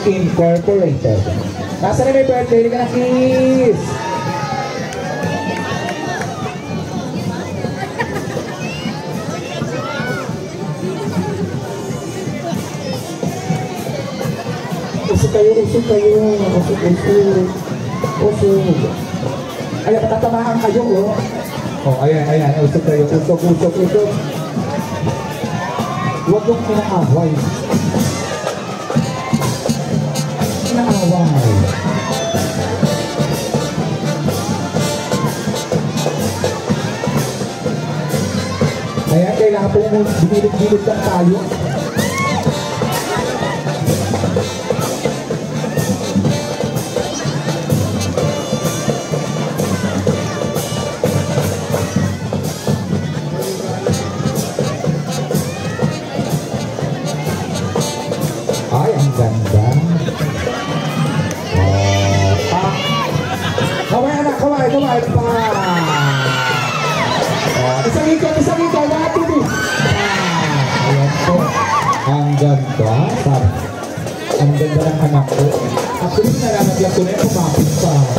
Incorporated. Nasa na may birthday? Hindi ka na kiss! Usog kayo, usog kayo. Usog, usog. Usog. Ayan, patatamahan kayo, oh. Oh, ayan, ayan. Usog kayo. Usog, usog, usog. Huwag yung pinaaway. Pinaaway. Ayan, kailangan po mo binilid-bilid lang tayo. Ay, ang ganda. Kaway anak, kaway, kaway pa. Isang ikaw, 1, 2, 3. Ayan po. Ang ganda. Ang ganda ng anak ko. Actually, nalalagyan ko na yung kumapit pa.